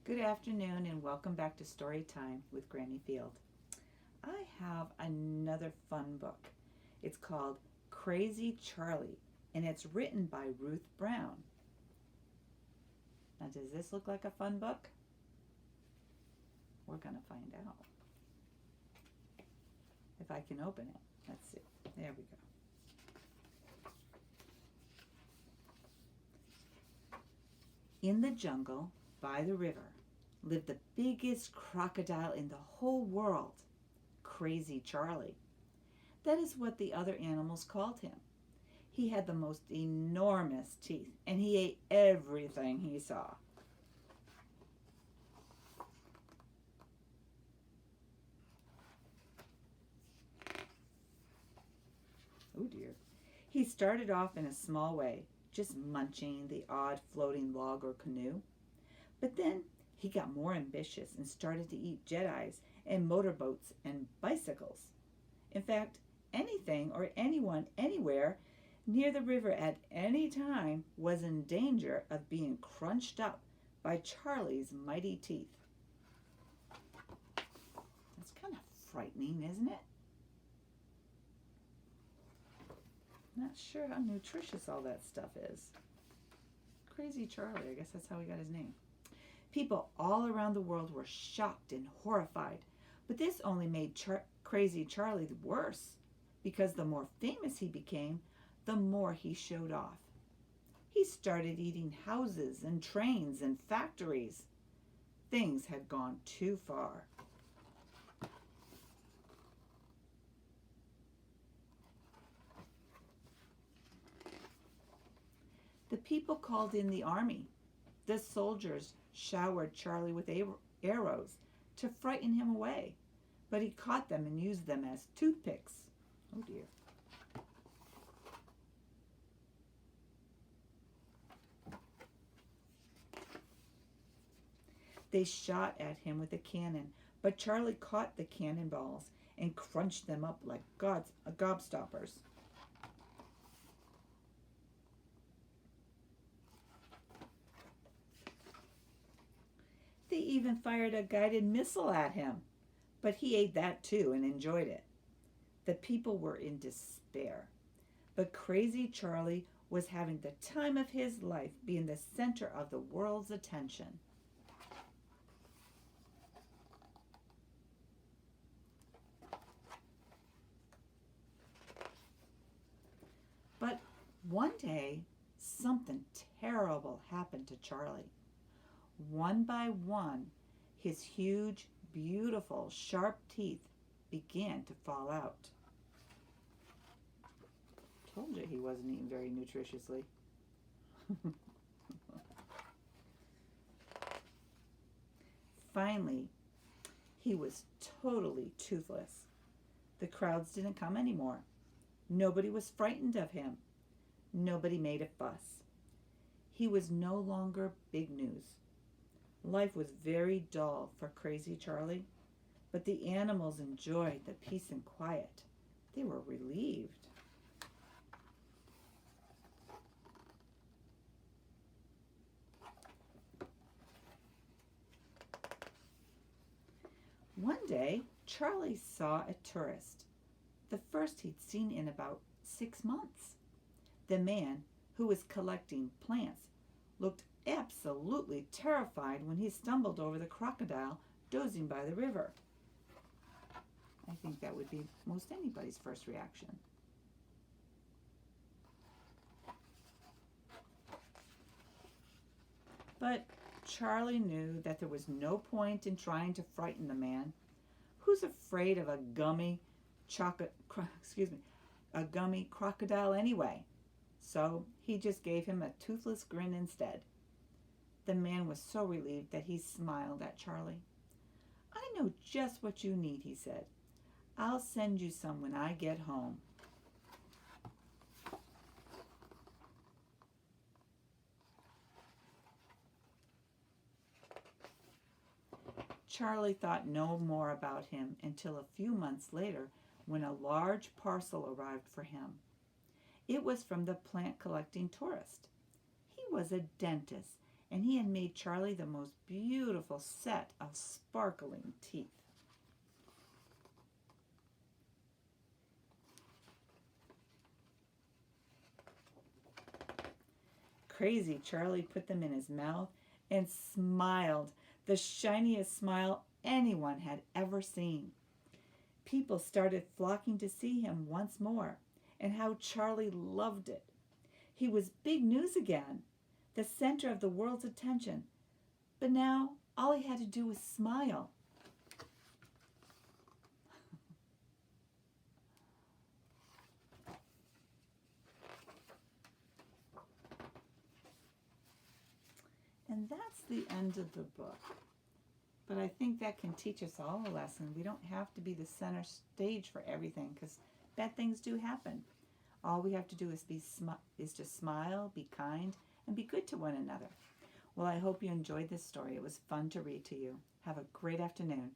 Good afternoon and welcome back to Story Time with Grammy Field. I have another fun book. It's called Crazy Charlie and it's written by Ruth Brown. Now, does this look like a fun book? We're going to find out. If I can open it. Let's see. There we go. In the jungle, by the river, lived the biggest crocodile in the whole world, Crazy Charlie. That is what the other animals called him. He had the most enormous teeth, and he ate everything he saw. Oh dear. He started off in a small way, just munching the odd floating log or canoe. But then he got more ambitious and started to eat Jedis and motorboats and bicycles. In fact, anything or anyone anywhere near the river at any time was in danger of being crunched up by Charlie's mighty teeth. That's kind of frightening, isn't it? Not sure how nutritious all that stuff is. Crazy Charlie, I guess that's how he got his name. People all around the world were shocked and horrified, but this only made Crazy Charlie worse, because the more famous he became, the more he showed off. He started eating houses and trains and factories. Things had gone too far. The people called in the army. The soldiers showered Charlie with arrows to frighten him away, but he caught them and used them as toothpicks. Oh dear. They shot at him with a cannon, but Charlie caught the cannonballs and crunched them up like gobstoppers. They even fired a guided missile at him, but he ate that too and enjoyed it. The people were in despair, but Crazy Charlie was having the time of his life, being the center of the world's attention. But one day, something terrible happened to Charlie. One by one, his huge, beautiful, sharp teeth began to fall out. Told you he wasn't eating very nutritiously. Finally, he was totally toothless. The crowds didn't come anymore. Nobody was frightened of him. Nobody made a fuss. He was no longer big news. Life was very dull for Crazy Charlie, but the animals enjoyed the peace and quiet. They were relieved. One day, Charlie saw a tourist, the first he'd seen in about 6 months. The man, who was collecting plants, looked absolutely terrified when he stumbled over the crocodile dozing by the river. I think that would be most anybody's first reaction. But Charlie knew that there was no point in trying to frighten the man. Who's afraid of a gummy crocodile anyway? So he just gave him a toothless grin instead. The man was so relieved that he smiled at Charlie. "I know just what you need," he said. "I'll send you some when I get home." Charlie thought no more about him until a few months later, when a large parcel arrived for him. It was from the plant collecting tourist. He was a dentist and he had made Charlie the most beautiful set of sparkling teeth. Crazy Charlie put them in his mouth and smiled, the shiniest smile anyone had ever seen. People started flocking to see him once more, and how Charlie loved it. He was big news again, the center of the world's attention. But now all he had to do was smile. And that's the end of the book. But I think that can teach us all a lesson. We don't have to be the center stage for everything, because bad things do happen. All we have to do is to smile, be kind, and be good to one another. Well, I hope you enjoyed this story. It was fun to read to you. Have a great afternoon.